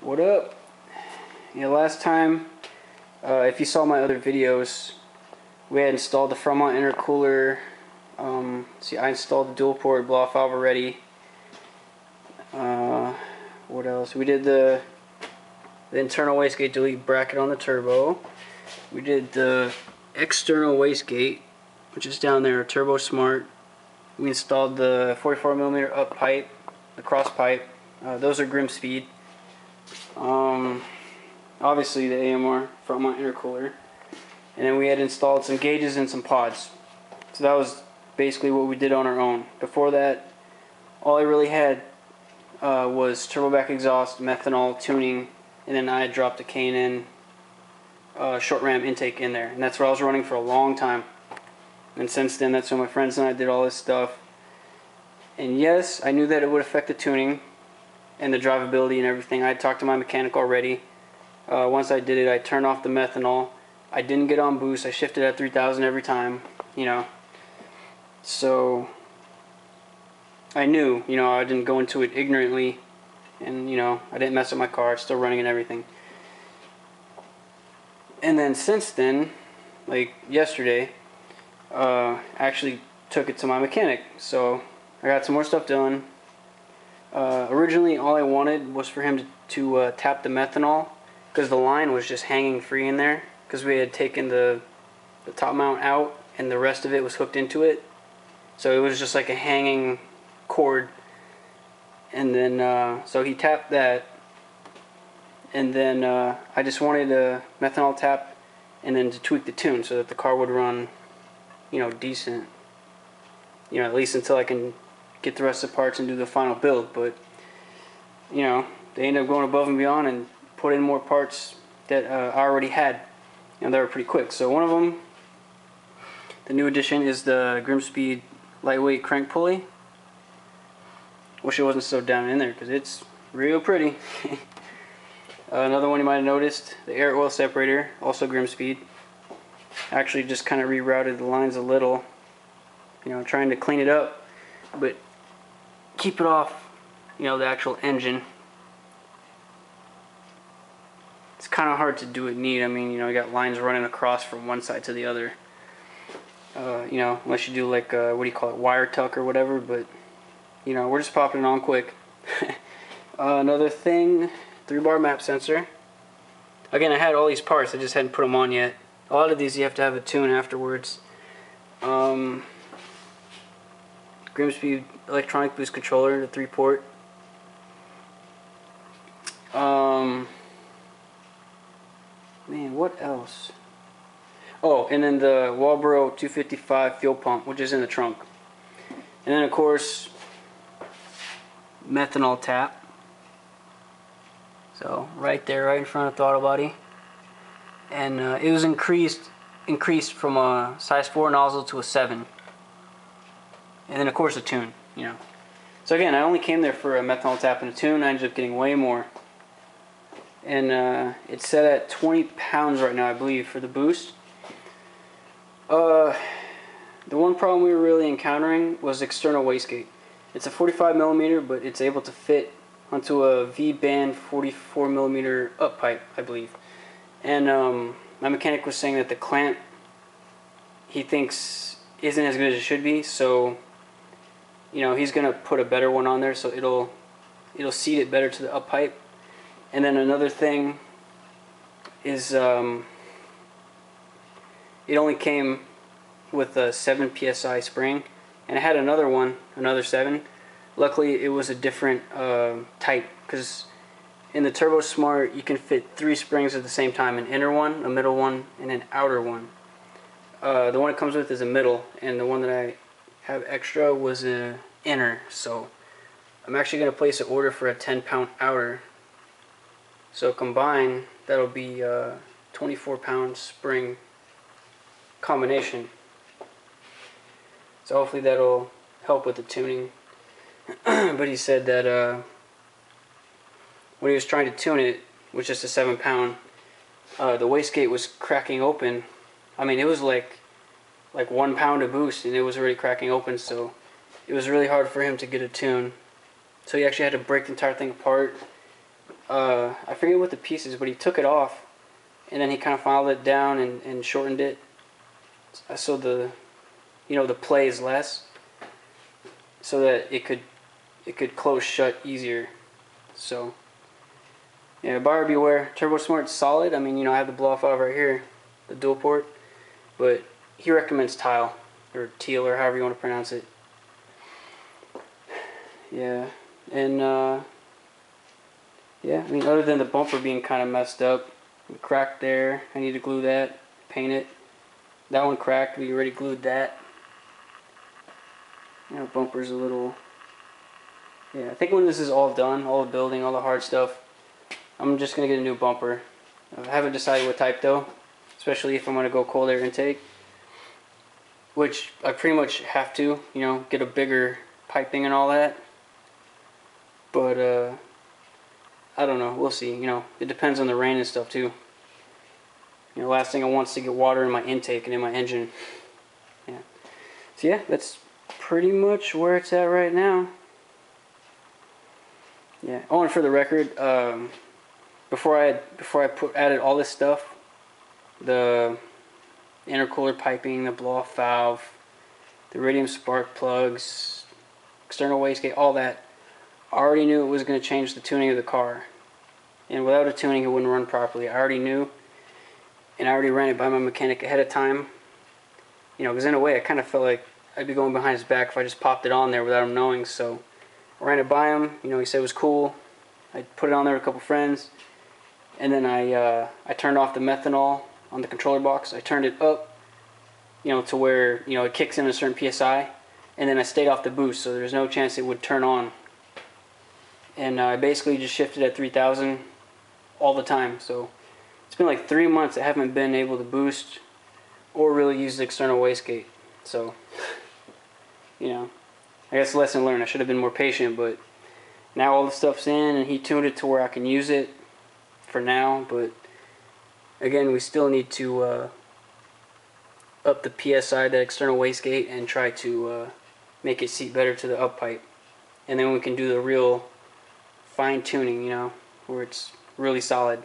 What up? Yeah, last time, if you saw my other videos, we had installed the front mount intercooler. See, I installed the dual port blow-off valve already. What else? We did the internal wastegate delete bracket on the turbo. We did the external wastegate, which is down there, Turbo Smart. We installed the 44mm up pipe, the cross pipe. Those are Grimmspeed. Obviously the AMR front mount intercooler, and then we had installed some gauges and some pods. So that was basically what we did on our own. Before that, all I really had was turbo back exhaust, methanol tuning, and then I dropped a K&N short ram intake in there, and that's what I was running for a long time. And since then, that's when my friends and I did all this stuff. And yes, I knew that it would affect the tuning and the drivability and everything. I had talked to my mechanic already. Once I did it, I turned off the methanol. I didn't get on boost. I shifted at 3,000 every time, you know. So I knew, you know, I didn't go into it ignorantly, and, you know, I didn't mess up my car. It's still running and everything. And then since then, like yesterday, I actually took it to my mechanic. So I got some more stuff done. Originally, all I wanted was for him to tap the methanol, because the line was just hanging free in there, because we had taken the top mount out and the rest of it was hooked into it. So it was just like a hanging cord. And then so he tapped that, and then I just wanted a methanol tap and then to tweak the tune so that the car would run, you know, decent, you know, at least until I can get the rest of the parts and do the final build. But, you know, they ended up going above and beyond and put in more parts that I already had, and they were pretty quick. So one of them, the new addition, is the Grimmspeed lightweight crank pulley. Wish it wasn't so down in there, because it's real pretty. Another one you might have noticed, the air oil separator, also Grimmspeed. Actually just kind of rerouted the lines a little, you know, trying to clean it up, but keep it off, you know, the actual engine. It's kind of hard to do it neat. I mean, you know, you got lines running across from one side to the other. You know, unless you do like, what do you call it, wire tuck or whatever, but, you know, we're just popping it on quick. Another thing, 3-bar map sensor. Again, I had all these parts, I just hadn't put them on yet. A lot of these you have to have a tune afterwards. Grimmspeed electronic boost controller, the 3-port. Man, what else? Oh, and then the Walbro 255 fuel pump, which is in the trunk. And then, of course, methanol tap. So right there, right in front of the throttle body. And it was increased from a size 4 nozzle to a 7. And then, of course, a tune, you know. So again, I only came there for a methanol tap and a tune. I ended up getting way more. And it's set at 20 pounds right now, I believe, for the boost. The one problem we were really encountering was external wastegate. It's a 45mm, but it's able to fit onto a V-band 44mm up pipe, I believe. And my mechanic was saying that the clamp, he thinks, isn't as good as it should be. So, you know, he's gonna put a better one on there, so it'll seat it better to the up pipe. And then another thing is, it only came with a 7 psi spring, and I had another one, another 7. Luckily, it was a different type, because in the Turbo Smart you can fit 3 springs at the same time: an inner one, a middle one, and an outer one. The one it comes with is a middle, and the one that I have extra was a inner. So I'm actually going to place an order for a 10-pound outer. So combined, that'll be a 24-pound spring combination. So hopefully that'll help with the tuning. But he said that when he was trying to tune it with just a 7-pound, the wastegate was cracking open. I mean, it was like 1 pound of boost, and it was already cracking open. So it was really hard for him to get a tune. So he actually had to break the entire thing apart, I forget what the piece is, but he took it off, and then he kind of filed it down and shortened it, so the play is less, so that it could close shut easier. So yeah, buyer beware. Turbo Smart's solid. I mean, I have the blow off valve right here, the dual port, but he recommends tile or teal or however you want to pronounce it. Yeah, and yeah, I mean, other than the bumper being kind of messed up, cracked there, I need to glue that, paint it. That one cracked, we already glued that. Bumper's a little, yeah, I think when this is all done, all the building, all the hard stuff, I'm just going to get a new bumper. I haven't decided what type though, especially if I'm going to go cold air intake, which I pretty much have to, get a bigger piping and all that. But I don't know, we'll see. It depends on the rain and stuff too. Last thing I want is to get water in my intake and in my engine. Yeah. So yeah, that's pretty much where it's at right now. Yeah. Oh, and for the record, before I added all this stuff, the intercooler piping, the blow-off valve, the iridium spark plugs, external wastegate, all that, I already knew it was going to change the tuning of the car. And without a tuning, it wouldn't run properly. I already knew, and I already ran it by my mechanic ahead of time. Because in a way, I kind of felt like I'd be going behind his back if I just popped it on there without him knowing. So I ran it by him. He said it was cool. I put it on there with a couple friends, and then I turned off the methanol on the controller box. I turned it up, to where it kicks in a certain psi, and then I stayed off the boost, so there's no chance it would turn on. And I basically just shifted at 3,000 all the time. So it's been like 3 months I haven't been able to boost or really use the external wastegate. So, I guess lesson learned. I should have been more patient, but now all the stuff's in and he tuned it to where I can use it for now. But again, we still need to up the PSI, that external wastegate, and try to make it seat better to the up pipe. And then we can do the real fine tuning, where it's really solid.